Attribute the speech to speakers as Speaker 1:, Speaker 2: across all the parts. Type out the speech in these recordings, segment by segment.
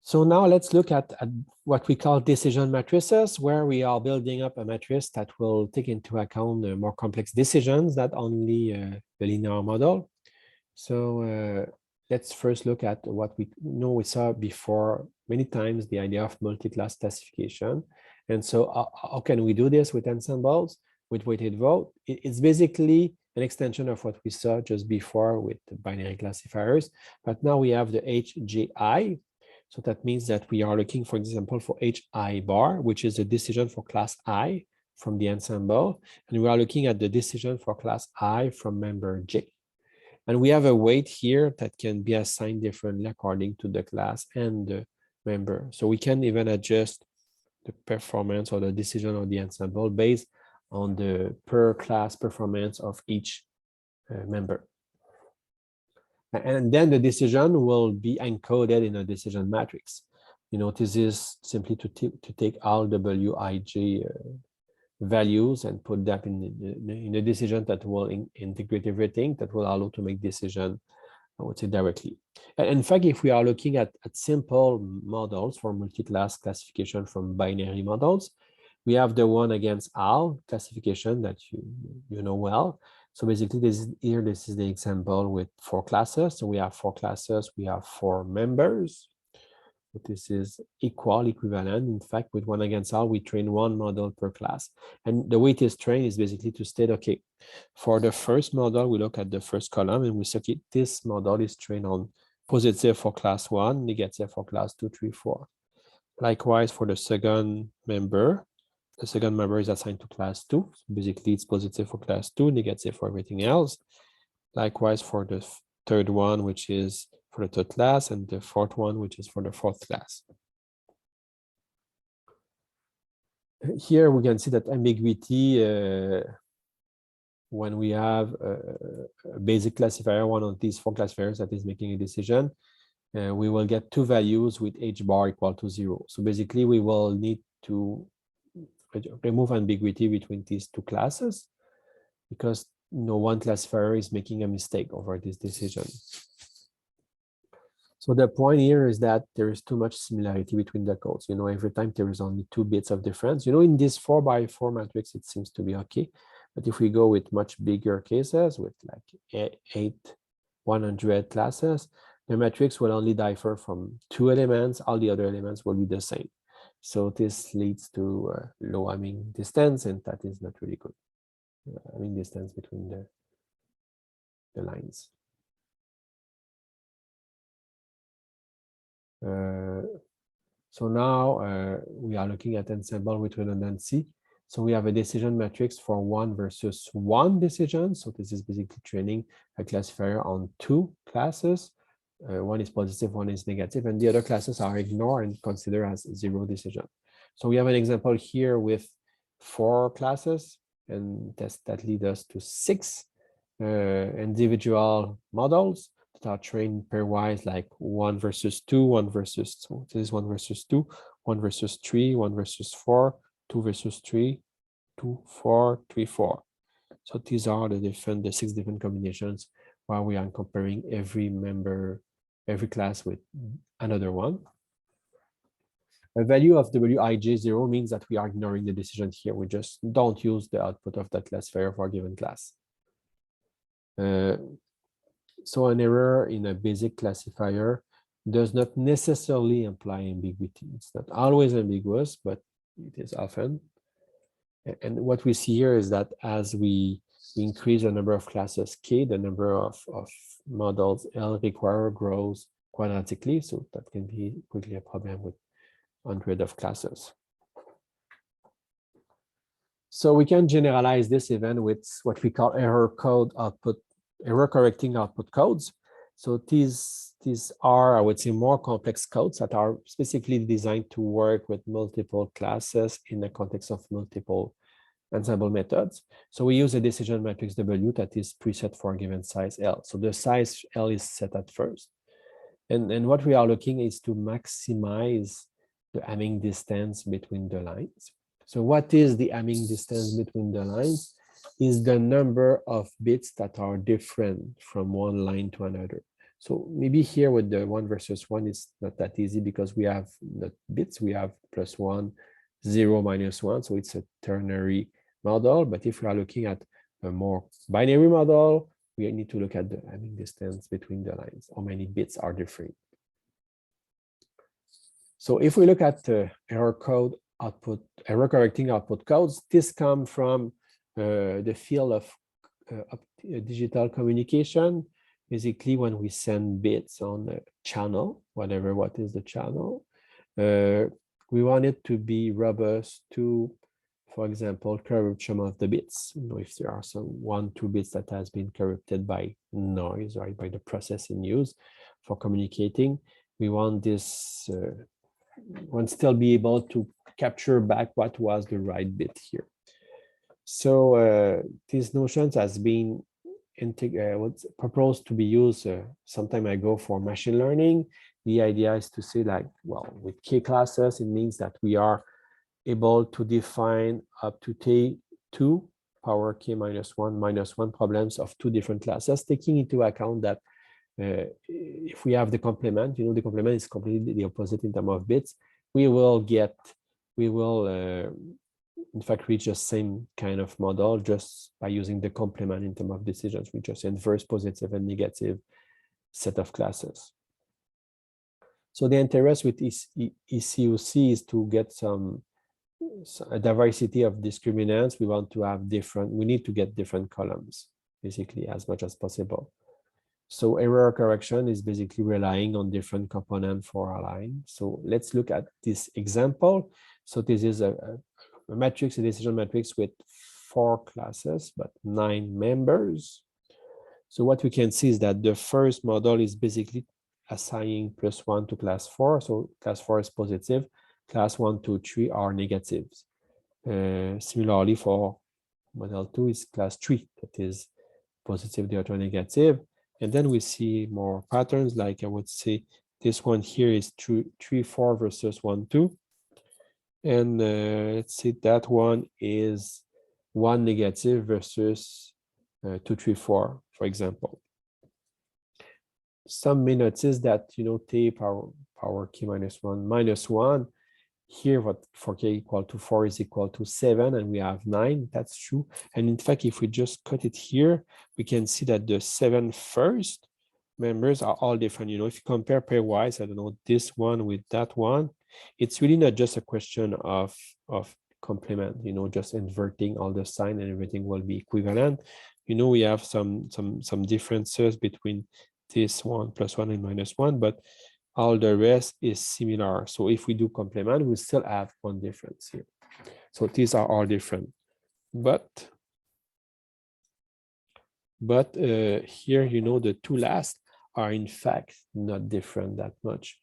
Speaker 1: So now let's look at what we call decision matrices, where we are building up a matrix that will take into account more complex decisions, not only the linear model. So let's first look at what we know we saw before many times, the idea of multi-class classification. And so how can we do this with ensembles, with weighted vote? It's basically an extension of what we saw just before with the binary classifiers, but now we have the HJI. So that means that we are looking, for example, for HI bar, which is a decision for class I from the ensemble. And we are looking at the decision for class I from member J. And we have a weight here that can be assigned differently according to the class and the member. So we can even adjust the performance or the decision of the ensemble based on the per class performance of each member. And then the decision will be encoded in a decision matrix. You know, this is simply to take all Wij values and put that in a decision that will integrate everything, that will allow to make decision, I would say, directly. And in fact, if we are looking at simple models for multi-class classification from binary models, we have the one against all classification that you know well. So basically, this is the example with 4 classes. So we have 4 classes, we have 4 members. But this is equivalent. In fact, with one against all, we train 1 model per class. And the way it is trained is basically to state, okay, for the first model, we look at the first column and we say, okay, this model is trained on positive for class 1, negative for class 2, 3, 4. Likewise, for the second member, the second member is assigned to class 2. So basically, it's positive for class 2, negative for everything else. Likewise, for the third one, which is for the third class, and the fourth one, which is for the fourth class. Here we can see that ambiguity, when we have a basic classifier, one of these 4 classifiers that is making a decision, we will get 2 values with H bar equal to 0. So basically, we will need to remove ambiguity between these 2 classes because one classifier is making a mistake over this decision. So the point here is that there is too much similarity between the codes. Every time there is only 2 bits of difference. In this 4x4 matrix, it seems to be okay. But if we go with much bigger cases, with like 100 classes, the matrix will only differ from 2 elements. All the other elements will be the same. So this leads to low Hamming distance, and that is not really good. Hamming distance between the lines. So now we are looking at ensemble with redundancy. So we have a decision matrix for 1 versus 1 decision. So this is basically training a classifier on 2 classes. One is positive, one is negative, and the other classes are ignored and considered as 0 decision. So we have an example here with 4 classes, and that leads us to 6 individual models that are trained pairwise, like 1 versus 2, 1 versus 2. This is 1 versus 2, 1 versus 3, 1 versus 4, 2 versus 3, 2, 4, 3, 4. So these are the 6 different combinations while we are comparing every member, every class with another one. A value of Wij0 means that we are ignoring the decision here. We just don't use the output of that classifier for a given class. So an error in a basic classifier does not necessarily imply ambiguity. It's not always ambiguous, but it is often. And what we see here is that as we increase the number of classes K, the number of models L required grows quadratically. So that can be quickly a problem with 100 of classes. So we can generalize this even with what we call error correcting output codes. So these are, I would say, more complex codes that are specifically designed to work with multiple classes in the context of multiple ensemble methods. So we use a decision matrix W that is preset for a given size L. So the size L is set at first. And what we are looking is to maximize the Hamming distance between the lines. So what is the Hamming distance between the lines? Is the number of bits that are different from one line to another. So maybe here with the 1 versus 1, it's not that easy because we have the bits, we have +1, 0, -1. So it's a ternary model. But if we are looking at a more binary model, we need to look at the Hamming distance between the lines. How many bits are different? So if we look at error correcting output codes, this comes from the field of digital communication. Basically, when we send bits on a channel, what is the channel, we want it to be robust to, for example, corruption of the bits. If there are some 1, 2 bits that has been corrupted by noise, right, by the process in use for communicating, we want this one still be able to capture back what was the right bit here. So these notions has been proposed to be used some time ago for machine learning. The idea is to say, like, well, with K classes, it means that we are able to define up to two power K -1 problems of 2 different classes, taking into account that if we have the complement, the complement is completely the opposite in terms of bits, we will in fact reach the same kind of model just by using the complement in terms of decisions. We just inverse positive and negative set of classes. So the interest with ECUC is to get a diversity of discriminants. We need to get different columns, basically, as much as possible. So error correction is basically relying on different components for a line. So let's look at this example. So this is a matrix, a decision matrix with 4 classes, but 9 members. So what we can see is that the first model is basically assigning +1 to class 4. So class 4 is positive, class 1, 2, 3 are negatives. Similarly, for model 2 is class 3, that is positive, the other negative. And then we see more patterns, like I would say this one here is 3, 4 versus 1, 2. And let's see that one is 1 negative versus 2, 3, 4, for example. Some may notice that, T power K -1 here, what for K equal to 4 is equal to 7, and we have 9. That's true. And in fact, if we just cut it here, we can see that the 7 first members are all different. If you compare pairwise, I don't know, this one with that one, it's really not just a question of complement, just inverting all the sign and everything will be equivalent. We have some differences between this one, +1 and -1, but all the rest is similar. So if we do complement, we still have one difference here. So these are all different. But here, the 2 last are in fact not different that much.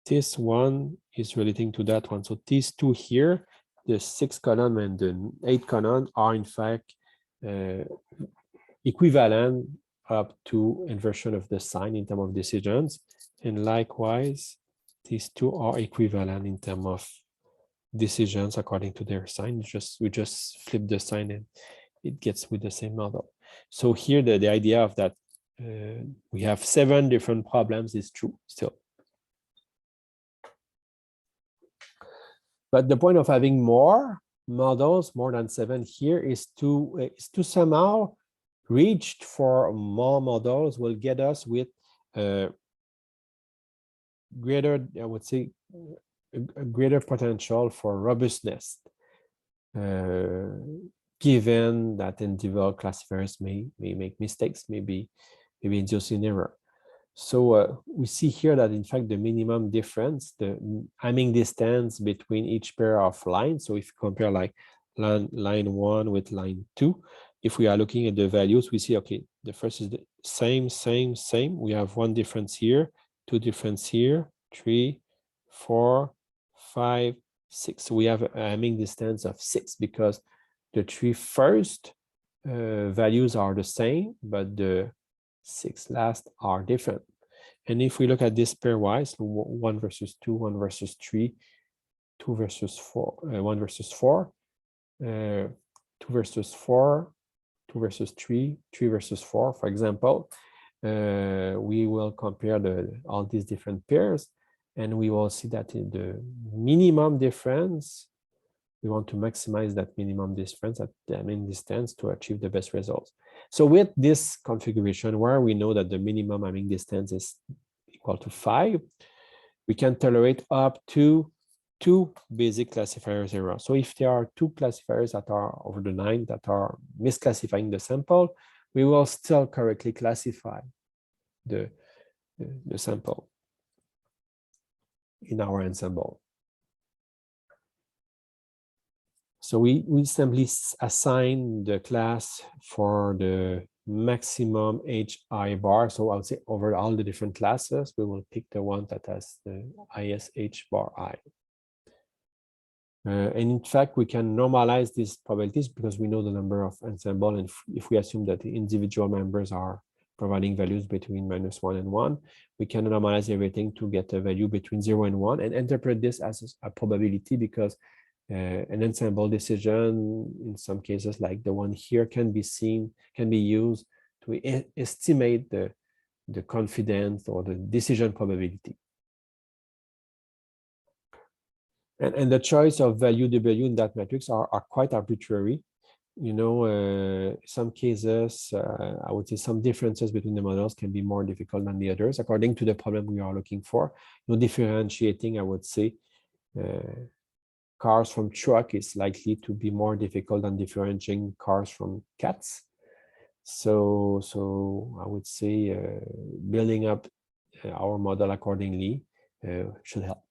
Speaker 1: This one is relating to that one. So these 2 here, the 6th column and the 8th column are in fact equivalent up to inversion of the sign in terms of decisions. And likewise, these 2 are equivalent in terms of decisions according to their sign. We just flip the sign and it gets with the same model. So here the idea of that we have 7 different problems is true still. But the point of having more models, more than 7 here, is to somehow reach for more models will get us with greater, I would say, a greater potential for robustness, given that individual classifiers may make mistakes, maybe inducing error. So we see here that in fact the minimum difference, the Hamming distance between each pair of lines. So if you compare like line 1 with line 2, if we are looking at the values, we see, okay, the first is the same. We have 1 difference here, 2 difference here, 3, 4, 5, 6. So we have a Hamming distance of 6 because the 3 first values are the same, but the 6 last are different. And if we look at this pairwise, 1 versus 2, 1 versus 3, 2 versus 4, 1 versus 4, 2 versus 4, 2 2 versus 3, 3 versus 4, for example. We will compare all these different pairs, and we will see that in the minimum difference, we want to maximize that minimum difference at the mean distance to achieve the best results. So with this configuration, where we know that the minimum mean distance is equal to 5, we can tolerate up to 2 basic classifiers errors. So if there are 2 classifiers that are over the 9 that are misclassifying the sample, we will still correctly classify the sample in our ensemble. So we simply assign the class for the maximum HI bar. So I would say over all the different classes, we will pick the one that has the highest H bar I. And in fact, we can normalize these probabilities because we know the number of ensemble. And if we assume that the individual members are providing values between -1 and 1, we can normalize everything to get a value between 0 and 1 and interpret this as a probability, because an ensemble decision, in some cases like the one here, can be used to estimate the confidence or the decision probability. And the choice of value W in that matrix are quite arbitrary. You know, some cases, I would say some differences between the models can be more difficult than the others, according to the problem we are looking for. You know, differentiating, I would say, cars from truck is likely to be more difficult than differentiating cars from cats. So I would say building up our model accordingly should help.